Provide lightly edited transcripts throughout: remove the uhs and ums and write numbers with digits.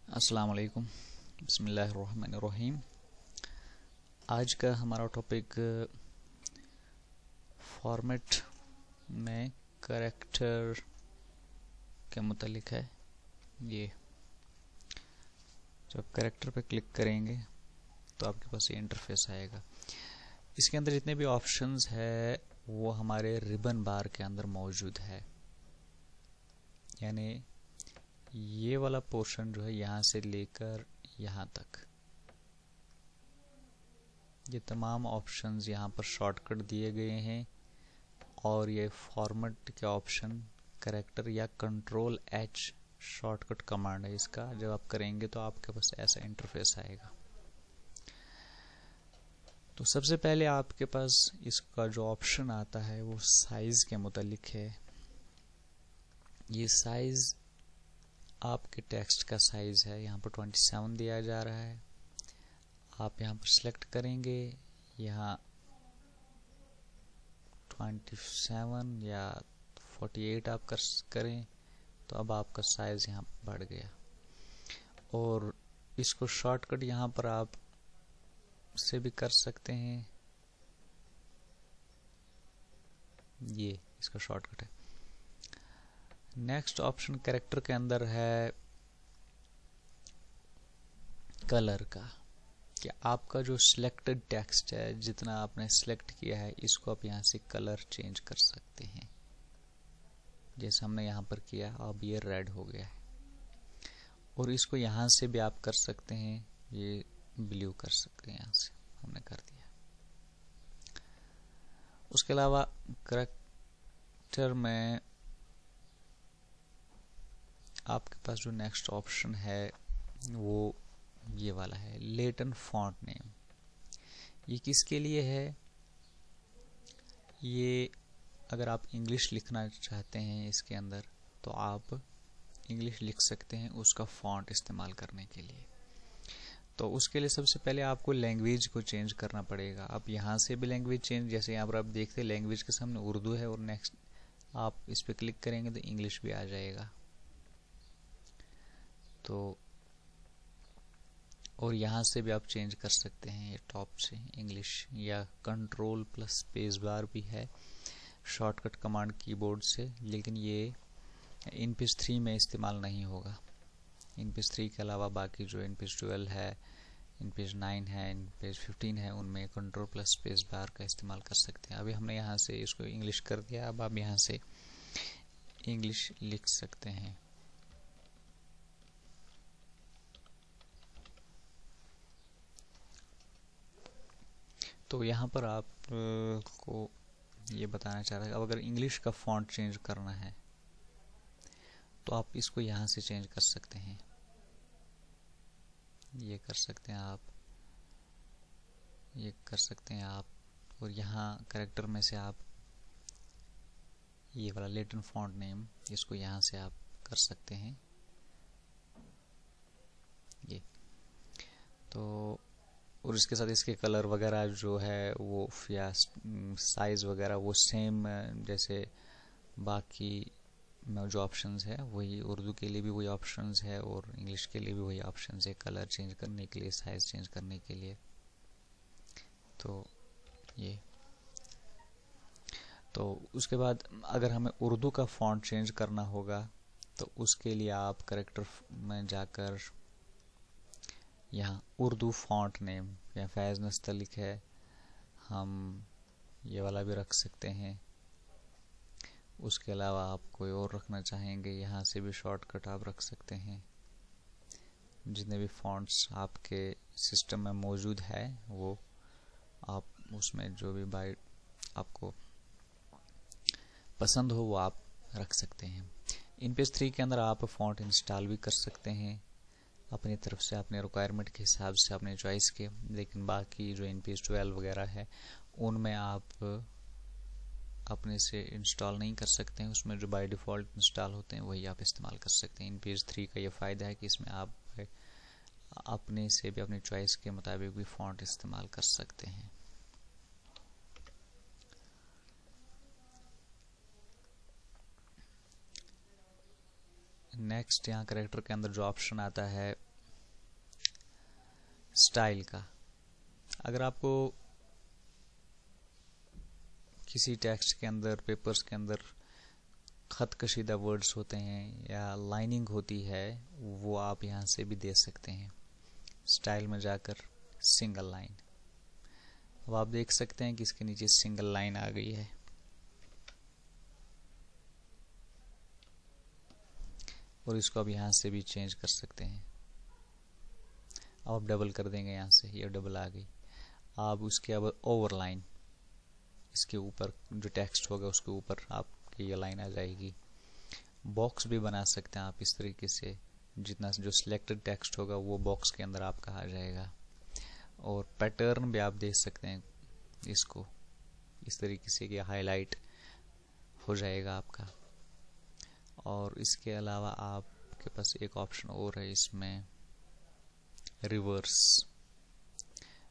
अस्सलाम वालेकुम। बिस्मिल्लाहिर्रहमानिर्रहीम। आज का हमारा टॉपिक फॉर्मेट में कैरेक्टर के मुतालिक है। ये जब कैरेक्टर पे क्लिक करेंगे तो आपके पास ये इंटरफेस आएगा। इसके अंदर जितने भी ऑप्शंस है वो हमारे रिबन बार के अंदर मौजूद है, यानी ये वाला पोर्शन जो है यहाँ से लेकर यहाँ तक ये तमाम ऑप्शंस यहाँ पर शॉर्टकट दिए गए हैं। और ये फॉर्मेट के ऑप्शन कैरेक्टर या कंट्रोल एच शॉर्टकट कमांड है। इसका जब आप करेंगे तो आपके पास ऐसा इंटरफेस आएगा। तो सबसे पहले आपके पास इसका जो ऑप्शन आता है वो साइज के मुतालिक है। ये साइज आपके टेक्स्ट का साइज है, यहाँ पर 27 दिया जा रहा है। आप यहाँ पर सिलेक्ट करेंगे, यहाँ 27 या 48 आप करें तो अब आपका साइज यहाँ बढ़ गया। और इसको शॉर्टकट यहाँ पर आप से भी कर सकते हैं, ये इसका शॉर्टकट है। नेक्स्ट ऑप्शन कैरेक्टर के अंदर है कलर का, कि आपका जो सिलेक्टेड टेक्स्ट है, जितना आपने सिलेक्ट किया है, इसको आप यहाँ से कलर चेंज कर सकते हैं। जैसे हमने यहाँ पर किया, अब ये रेड हो गया है। और इसको यहाँ से भी आप कर सकते हैं, ये ब्लू कर सकते हैं, यहाँ से हमने कर दिया। उसके अलावा कैरेक्टर में आपके पास जो नेक्स्ट ऑप्शन है वो ये वाला है, लेटेंट फॉन्ट नेम। ये किसके लिए है? ये अगर आप इंग्लिश लिखना चाहते हैं इसके अंदर तो आप इंग्लिश लिख सकते हैं उसका फॉन्ट इस्तेमाल करने के लिए। तो उसके लिए सबसे पहले आपको लैंग्वेज को चेंज करना पड़ेगा। आप यहाँ से भी लैंग्वेज चेंज, जैसे यहाँ पर आप देखते हैं लैंग्वेज के सामने उर्दू है और नेक्स्ट आप इस पर क्लिक करेंगे तो इंग्लिश भी आ जाएगा। तो और यहाँ से भी आप चेंज कर सकते हैं, ये टॉप से इंग्लिश, या कंट्रोल प्लस स्पेस बार भी है शॉर्टकट कमांड कीबोर्ड से, लेकिन ये इनपेज 3 में इस्तेमाल नहीं होगा। इनपेज 3 के अलावा बाकी जो इनपेज 12 है, इनपेज 9 है, इनपेज 15 है, उनमें कंट्रोल प्लस स्पेस बार का इस्तेमाल कर सकते हैं। अभी हमने यहाँ से इसको इंग्लिश कर दिया, अब आप यहाँ से इंग्लिश लिख सकते हैं। तो यहाँ पर आप को ये बताना चाह रहा है, अब अगर इंग्लिश का फॉन्ट चेंज करना है तो आप इसको यहाँ से चेंज कर सकते हैं। ये कर सकते हैं आप, ये कर सकते हैं आप, और यहाँ कैरेक्टर में से आप ये वाला लेटेंट फॉन्ट नेम, इसको यहाँ से आप कर सकते हैं। ये तो और इसके साथ इसके कलर वगैरह जो है वो या साइज वगैरह वो सेम, जैसे बाकी जो ऑप्शंस है वही, उर्दू के लिए भी वही ऑप्शंस है और इंग्लिश के लिए भी वही ऑप्शंस है, कलर चेंज करने के लिए, साइज चेंज करने के लिए। तो ये तो उसके बाद अगर हमें उर्दू का फॉन्ट चेंज करना होगा तो उसके लिए आप कैरेक्टर में जाकर यहाँ उर्दू फॉन्ट नेम, या फैज़ नस्तलिक है, हम ये वाला भी रख सकते हैं। उसके अलावा आप कोई और रखना चाहेंगे, यहाँ से भी शॉर्टकट आप रख सकते हैं। जितने भी फॉन्ट्स आपके सिस्टम में मौजूद है वो आप उसमें जो भी बाय आपको पसंद हो वो आप रख सकते हैं। इनपेज 3 के अंदर आप फॉन्ट इंस्टॉल भी कर सकते हैं अपनी तरफ से, अपने रिक्वायरमेंट के हिसाब से, अपने चॉइस के। लेकिन बाकी जो इनपेज 12 वगैरह है उनमें आप अपने से इंस्टॉल नहीं कर सकते हैं। उसमें जो बाय डिफ़ॉल्ट इंस्टॉल होते हैं वही आप इस्तेमाल कर सकते हैं। इनपेज 3 का ये फ़ायदा है कि इसमें आप अपने से भी, अपनी चॉइस के मुताबिक भी फ़ॉन्ट इस्तेमाल कर सकते हैं। नेक्स्ट यहाँ कैरेक्टर के अंदर जो ऑप्शन आता है स्टाइल का, अगर आपको किसी टेक्स्ट के अंदर, पेपर्स के अंदर खत कशीदा वर्ड्स होते हैं या लाइनिंग होती है, वो आप यहाँ से भी दे सकते हैं। स्टाइल में जाकर सिंगल लाइन, अब आप देख सकते हैं कि इसके नीचे सिंगल लाइन आ गई है। और इसको अब यहाँ से भी चेंज कर सकते हैं। अब आप डबल कर देंगे, यहाँ से ये डबल आ गई। आप उसके अब ओवर लाइन, इसके ऊपर जो टेक्स्ट होगा उसके ऊपर आपकी ये लाइन आ जाएगी। बॉक्स भी बना सकते हैं आप इस तरीके से, जितना जो सिलेक्टेड टेक्स्ट होगा वो बॉक्स के अंदर आपका आ जाएगा। और पैटर्न भी आप देख सकते हैं, इसको इस तरीके से कि हाईलाइट हो जाएगा आपका। और इसके अलावा आपके पास एक ऑप्शन और है इसमें, रिवर्स।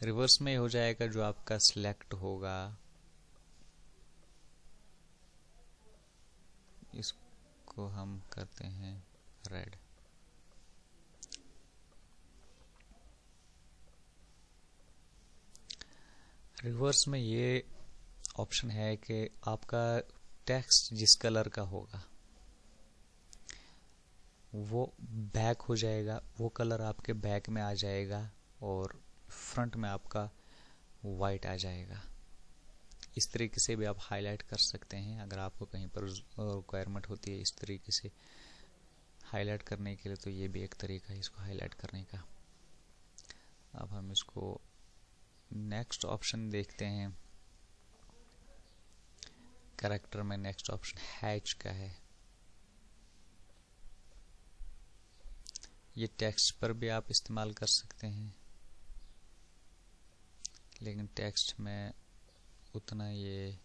रिवर्स में हो जाएगा जो आपका सिलेक्ट होगा, इसको हम करते हैं रेड। रिवर्स में ये ऑप्शन है कि आपका टेक्स्ट जिस कलर का होगा वो बैक हो जाएगा, वो कलर आपके बैक में आ जाएगा और फ्रंट में आपका वाइट आ जाएगा। इस तरीके से भी आप हाईलाइट कर सकते हैं अगर आपको कहीं पर रिक्वायरमेंट होती है इस तरीके से हाईलाइट करने के लिए, तो ये भी एक तरीका है इसको हाईलाइट करने का। अब हम इसको नेक्स्ट ऑप्शन देखते हैं। कैरेक्टर में नेक्स्ट ऑप्शन हैच का है। ये टेक्स्ट पर भी आप इस्तेमाल कर सकते हैं, लेकिन टेक्स्ट में उतना ये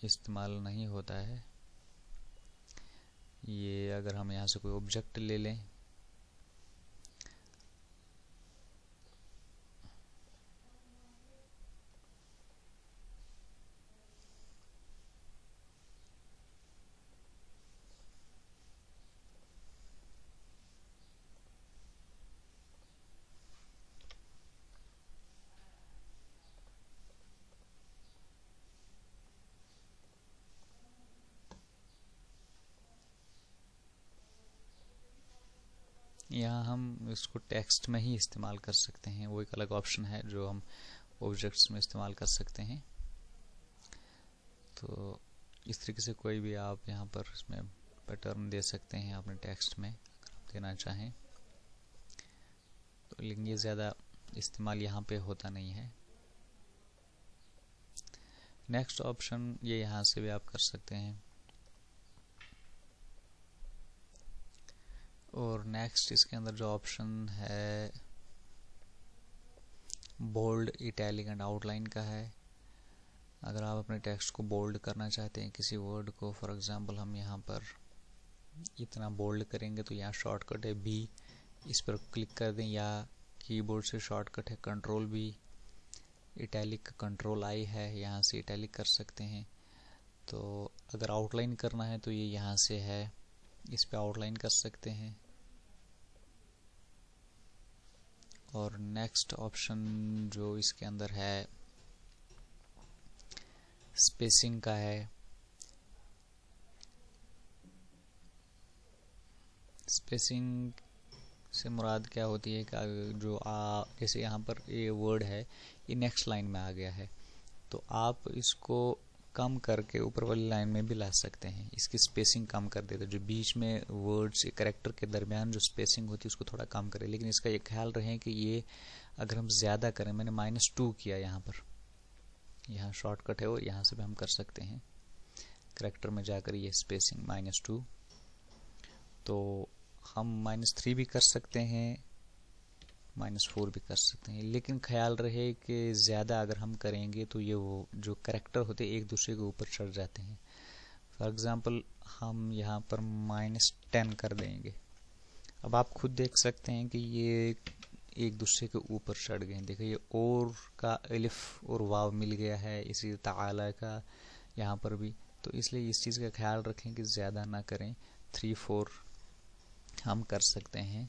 इस्तेमाल नहीं होता है। ये अगर हम यहाँ से कोई ऑब्जेक्ट ले लें, यहाँ हम इसको टेक्स्ट में ही इस्तेमाल कर सकते हैं। वो एक अलग ऑप्शन है जो हम ऑब्जेक्ट्स में इस्तेमाल कर सकते हैं। तो इस तरीके से कोई भी आप यहाँ पर इसमें पैटर्न दे सकते हैं अपने टेक्स्ट में अगर आप देना चाहें तो, लेकिन ये ज़्यादा इस्तेमाल यहाँ पे होता नहीं है। नेक्स्ट ऑप्शन ये यहाँ से भी आप कर सकते हैं। और नेक्स्ट इसके अंदर जो ऑप्शन है बोल्ड, इटैलिक एंड आउटलाइन का है। अगर आप अपने टेक्स्ट को बोल्ड करना चाहते हैं किसी वर्ड को, फॉर एग्जांपल हम यहाँ पर इतना बोल्ड करेंगे तो यहाँ शॉर्टकट है बी, इस पर क्लिक कर दें, या कीबोर्ड से शॉर्टकट है कंट्रोल बी। इटैलिक का कंट्रोल आई है, यहाँ से इटैलिक कर सकते हैं। तो अगर आउटलाइन करना है तो ये यहाँ से है, इस पे आउटलाइन कर सकते हैं। और नेक्स्ट ऑप्शन जो इसके अंदर है स्पेसिंग का है। स्पेसिंग से मुराद क्या होती है कि जो जैसे यहाँ पर ये वर्ड है ये नेक्स्ट लाइन में आ गया है, तो आप इसको कम करके ऊपर वाली लाइन में भी ला सकते हैं। इसकी स्पेसिंग कम कर देते, जो बीच में वर्ड्स कैरेक्टर के दरमियान जो स्पेसिंग होती है उसको थोड़ा कम करें। लेकिन इसका ये ख्याल रहे कि ये अगर हम ज़्यादा करें, मैंने -2 किया यहाँ पर, यहाँ शॉर्टकट है और यहाँ से भी हम कर सकते हैं। कैरेक्टर में जाकर ये स्पेसिंग -2, तो हम -3 भी कर सकते हैं, -4 भी कर सकते हैं। लेकिन ख्याल रहे कि ज़्यादा अगर हम करेंगे तो ये वो जो कैरेक्टर होते हैं एक दूसरे के ऊपर चढ़ जाते हैं। फॉर एग्ज़ाम्पल हम यहाँ पर -10 कर देंगे। अब आप खुद देख सकते हैं कि ये एक दूसरे के ऊपर चढ़ गए। देखिए ये और का अलिफ और वाव मिल गया है, इसी ताला का यहाँ पर भी। तो इसलिए इस चीज़ का ख्याल रखें कि ज़्यादा ना करें, 3-4 हम कर सकते हैं।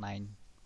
9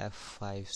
F5